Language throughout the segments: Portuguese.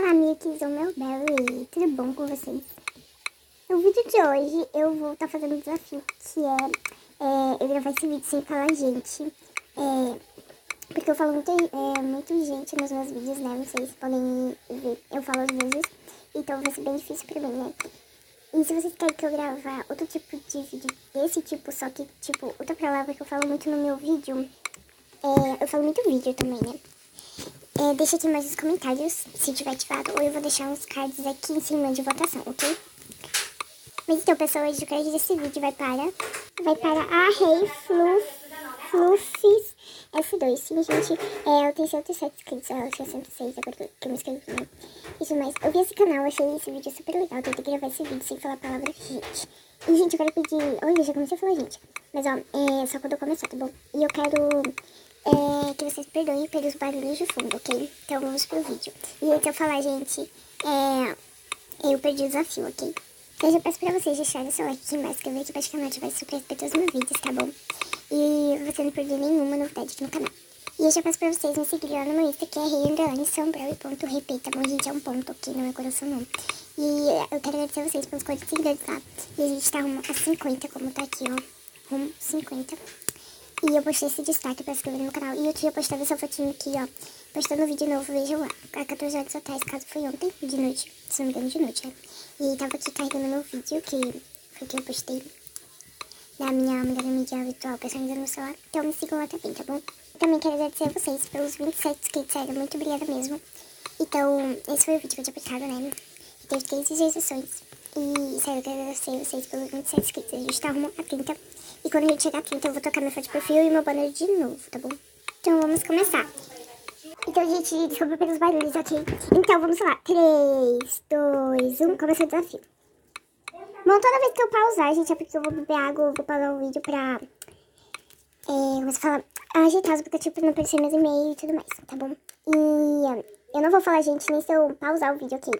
Olá, amigos do meu Belly, tudo bom com vocês? No vídeo de hoje eu vou estar fazendo um desafio, que é eu gravar esse vídeo sem falar gente, porque eu falo muito gente nos meus vídeos, né, vocês podem ver, eu falo às vezes, então vai ser bem difícil pra mim, né. E se vocês querem que eu gravar outro tipo de vídeo desse tipo, só que, tipo, outra palavra que eu falo muito no meu vídeo, eu falo muito vídeo também, né. Deixa aqui mais nos comentários se tiver ativado, ou eu vou deixar uns cards aqui em cima de votação, ok? Mas então, pessoas, o card desse vídeo vai para a Rei Fluffys S2. Sim, gente, ela tem 107 inscritos, ela tinha 106 agora que eu me inscrevi, né? Isso mais, eu vi esse canal, achei esse vídeo super legal, tentei gravar esse vídeo sem falar a palavra gente. E, gente, eu quero pedir, olha, já comecei a falar gente, mas ó, só quando eu começar, tá bom? E eu quero que vocês perdoem pelos barulhos de fundo, ok? Então vamos pro vídeo. E antes de eu falar, gente, eu perdi o desafio, ok? Então eu já peço pra vocês deixarem o seu like aqui embaixo, inscrever aqui embaixo no canal, ativar esse super para todos os meus vídeos, tá bom? E você não perder nenhuma novidade aqui no canal. E eu já peço pra vocês me seguirem lá no meu Insta, que é rei_sambrau.rp, tá bom, gente? É um ponto, ok? Não é coração, não. E eu quero agradecer a vocês pelos 40 seguidores lá. E a gente tá rumo a 50, como tá aqui, ó. Rumo 50. E eu postei esse destaque pra inscrever no canal. E eu tinha postado essa fotinho aqui, ó. Postando um vídeo novo, vejam lá. Há 14 horas atrás, caso foi ontem, de noite. Se não me engano, de noite, né? E tava aqui carregando meu vídeo, que foi que eu postei. Da minha melhor mídia virtual personalizando no celular. Então me sigam lá também, tá bom? Também quero agradecer a vocês pelos 27 inscritos, sério. Muito obrigada mesmo. Então, esse foi o vídeo que eu tinha postado, né? E teve 3 visualizações. E, sério, eu quero agradecer a vocês pelos 27 inscritos. A gente tá rumo a 30. E quando a gente chegar a 30, eu vou trocar minha foto de perfil e meu banner de novo, tá bom? Então, vamos começar. Então, gente, desculpa pelos barulhos, ok? Então, vamos lá. 3, 2, 1, começa o desafio. Bom, toda vez que eu pausar, gente, é porque eu vou beber água, eu vou parar o vídeo pra... começar a falar, ajeitar os aplicativos pra não aparecer meus e-mails e tudo mais, tá bom? E eu não vou falar, gente, nem se eu pausar o vídeo, ok?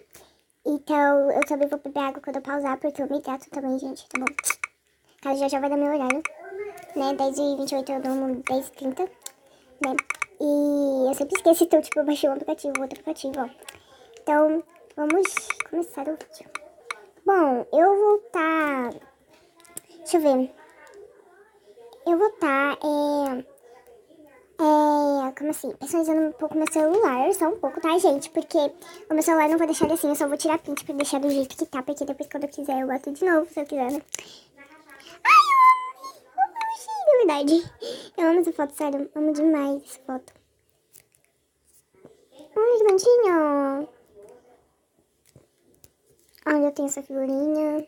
Então, eu também vou beber água quando eu pausar, porque eu me hidrato também, gente, tá bom? Caso já vai dar meu horário, né? 10h28 eu durmo 10h30, né? E eu sempre esqueço, então, tipo, eu baixei um aplicativo, outro aplicativo, ó. Então, vamos começar o vídeo. Bom, eu vou tá... Deixa eu ver. Eu vou tá, como assim? Personalizando um pouco meu celular, só um pouco, tá, gente? Porque o meu celular não vou deixar assim, eu só vou tirar print pra deixar do jeito que tá, porque depois quando eu quiser eu boto de novo, se eu quiser, né? Ai, eu amo, verdade. Eu amo essa foto, sério, amo demais essa foto. Ai, que bonitinho. Olha, eu tenho essa figurinha.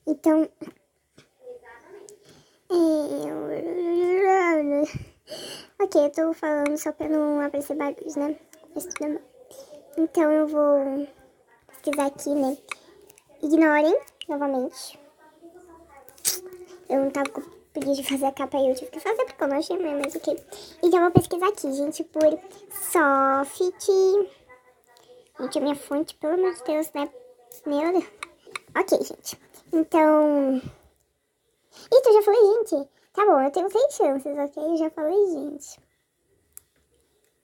Então... Ok, eu tô falando só pra não aparecer barulhos, né? Então eu vou pesquisar aqui, né? Ignorem, novamente. Eu não tava com preguiça de fazer a capa aí, eu tive que fazer porque eu não achei mesmo, mas ok. Então eu vou pesquisar aqui, gente, por soft. Gente, a minha fonte, pelo amor de Deus, né? Meu Deus. Ok, gente. Então... Eita, eu já falei, gente. Tá bom, eu tenho 6 chances, ok? Eu já falei, gente.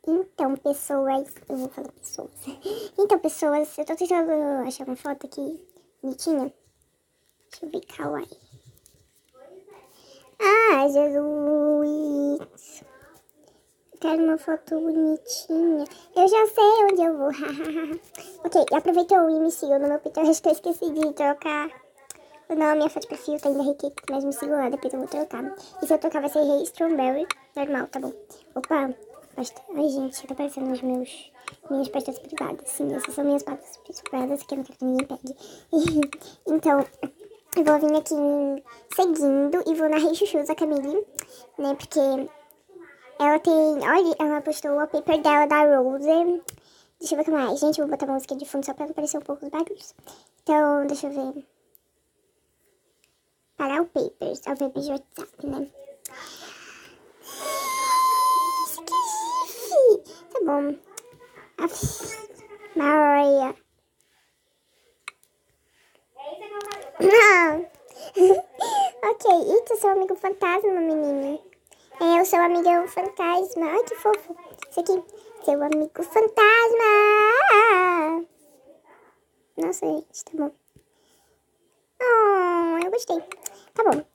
Então, pessoas... Eu vou falar pessoas. Então, pessoas... Eu tô tentando achar uma foto aqui bonitinha. Deixa eu ver, kawaii. Ah, Jesus. Eu quero uma foto bonitinha. Eu já sei onde eu vou. Ok, aproveita e me siga no meu Pinterest que eu esqueci de trocar. Não, minha foto de perfil tá ainda Rei, mas me siga lá, depois eu vou trocar. E se eu trocar vai ser Rei Strawberry, normal, tá bom? Opa, ai gente, tá aparecendo minhas pastas privadas. Sim, essas são minhas pastas privadas que eu não quero que ninguém pegue. Então, eu vou vir aqui seguindo e vou na Rei Chuchus, a Camille, né? Porque ela tem, olha, ela postou o wallpaper dela da Rose. Deixa eu ver o que mais. Gente, eu vou botar uma música de fundo só pra não aparecer um pouco os barulhos. Então, deixa eu ver. Para o papers de WhatsApp, né? Esqueci. Tá bom. Maria. Não. Ok, eita, seu amigo fantasma, menina. É o seu amigão fantasma. Ai, que fofo. Esse aqui, seu amigo fantasma. Nossa, gente, tá bom. Oh, eu gostei. Tá bom.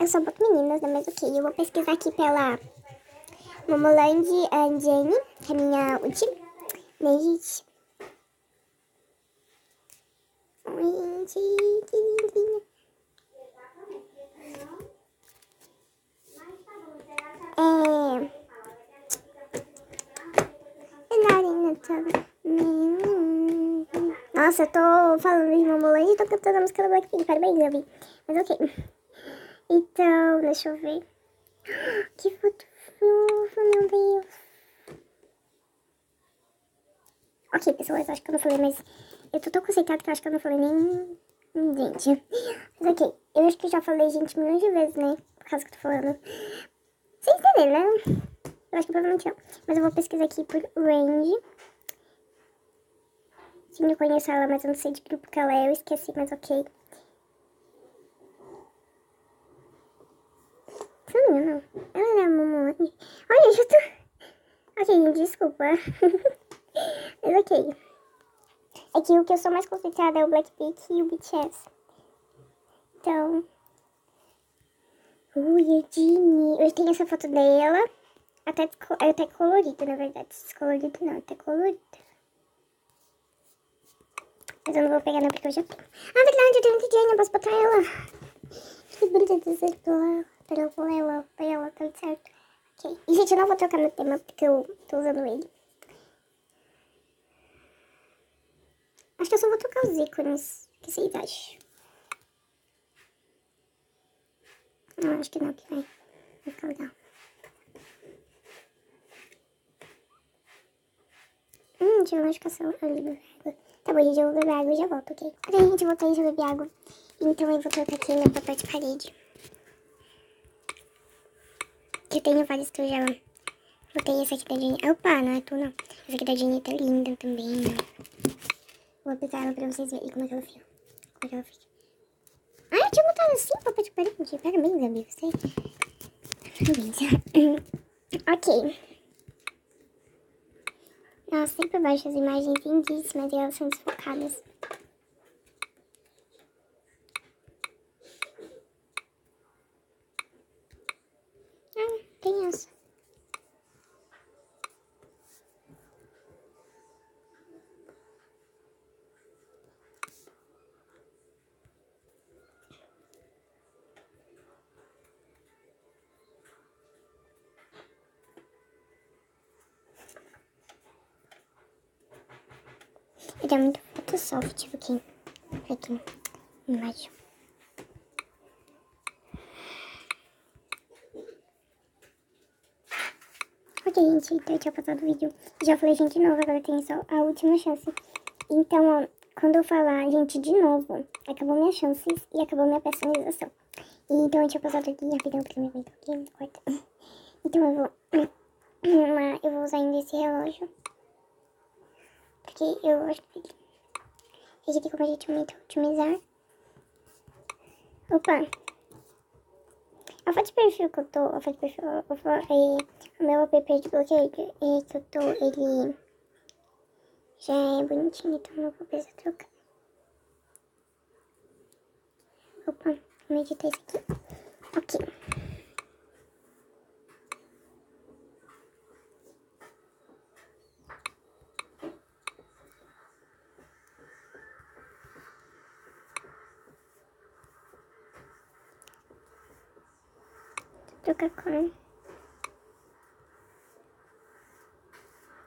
Eu só boto meninas, né? Mas ok, eu vou pesquisar aqui pela Momoland Jane, que é minha ulti. Né, gente? Oi, gente, que lindinha. Nossa, eu tô falando de Momoland e tô cantando a música da Blackpink. Parabéns, Gabi. Mas ok. Então, deixa eu ver. Que foto fofa, meu Deus. Ok, pessoas, acho que eu não falei, mas eu tô tão concentrada que eu acho que eu não falei nem... Gente. Mas ok, eu acho que eu já falei, gente, milhões de vezes, né? Por causa que eu tô falando. Vocês entenderam, né? Eu acho que provavelmente não. Mas eu vou pesquisar aqui por Range. Sim, eu conheço ela, mas eu não sei de que grupo que ela é. Eu esqueci, mas ok. Não, não. Ela é a Momoland. Olha, eu já tô... Ok, desculpa. Mas ok. É que o que eu sou mais concentrada é o Blackpink e o BTS. Então... Yedini. Eu tenho essa foto dela. Até colorida, na verdade. Descolorida não, até colorida. Mas eu não vou pegar não, porque eu já tenho. Ah, verdade, eu tenho que Jenny, eu posso botar ela. Que bonita dizer pra ela, tá certo. Ok. E, gente, eu não vou trocar meu tema, porque eu tô usando ele. Acho que eu só vou trocar os ícones. O que vocês acham? Não, acho que não, que vai ficar legal. Deixa eu notificação. Eu ligo água. Tá bom, gente, eu vou beber água e já volto, ok? Ok, gente, voltei, já bebi água. Então eu vou colocar aqui meu papel de parede. Que eu tenho vários que eu já botei essa aqui da Jenny. Opa, não é tu não. Essa aqui da Jenny tá linda também, né? Vou aplicar ela pra vocês verem como é que ela fica. Como é que ela fica. Ah, eu tinha botado assim, papel de parede. Parabéns, Gabi, você. Parabéns. Ok. Nossa, sempre baixo as imagens lindíssimas e elas são desfocadas. Ah, tem essa. Ele é muito Photosoft aqui embaixo. Ok, gente, então eu tinha passado o vídeo. Já falei, gente, de novo, agora tem só a última chance. Então, ó, quando eu falar, gente, de novo, acabou minhas chances e acabou minha personalização. E, então eu tinha passado aqui rapidão, porque minha mãe tá aqui no quarto. Então eu vou usar ainda esse relógio. Porque eu acho que aqui tem como a gente otimizar. Opa! A foto de perfil que eu tô, a foto de perfil, o meu app de bloqueio que eu tô, ele já é bonitinho, então não vou precisar trocar. Opa, vamos editar isso aqui. Ok. Trocar cor.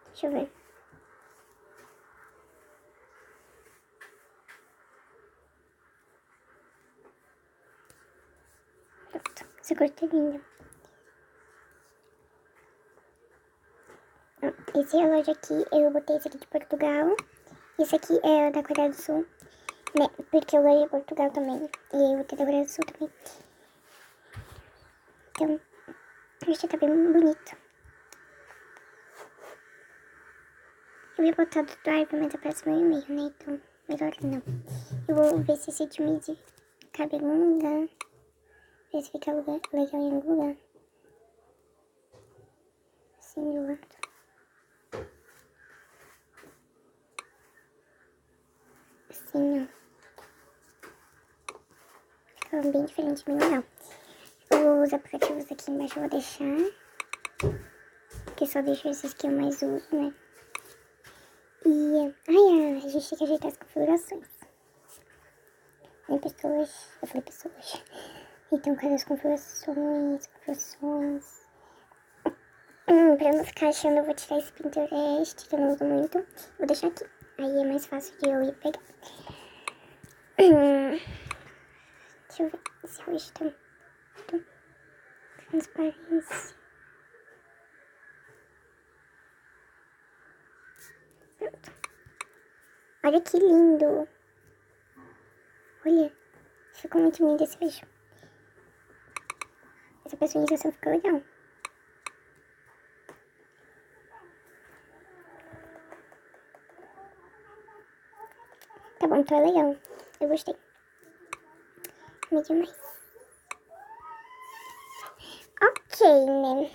Deixa eu ver. Pronto. Essa cor tá linda. Esse relógio aqui, eu botei esse aqui de Portugal. Esse aqui é da Coreia do Sul, né? Porque eu ganhei de Portugal também. E eu botei da Coreia do Sul também. Então, acho que tá bem bonito. Eu ia botar do Drive, mas aparece meu e-mail, né? Então, melhor não. Eu vou ver se esse time cabe em algum lugar. Ver se fica legal em algum lugar. assim do lado. Assim, ó. Fica bem diferente, bem legal. Os aplicativos aqui embaixo eu vou deixar. Porque só deixo esses que eu mais uso, né? E... ai, a gente tem que ajeitar as configurações. Tem pessoas... eu falei pessoas. Então, cadê as configurações? Pra não ficar achando, eu vou tirar esse Pinterest, que eu não uso muito. Vou deixar aqui. Aí é mais fácil de eu ir pegar. Deixa eu ver se hoje tá muito transparência. Pronto. Olha que lindo. Olha, ficou muito lindo esse beijo. Essa personalização ficou legal. Tá bom, tá legal. Eu gostei. Amei demais. Ok, né?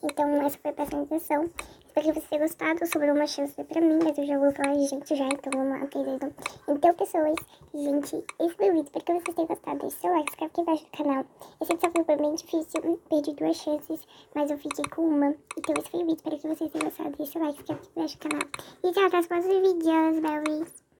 Então, essa foi a personalização. Espero que você tenha gostado. Sobrou uma chance pra mim, mas eu já vou falar de gente já, então vamos lá, querido. Então, pessoas, gente, esse foi o vídeo. Espero que vocês tenham gostado. Deixe seu like, se inscreve aqui embaixo do canal. Esse desafio foi bem difícil, perdi 2 chances, mas eu fiquei com uma. Então, esse foi o vídeo. Espero que vocês tenham gostado. Deixe seu like, se inscreve aqui embaixo do canal. E tchau, até os próximos vídeos, Belvis.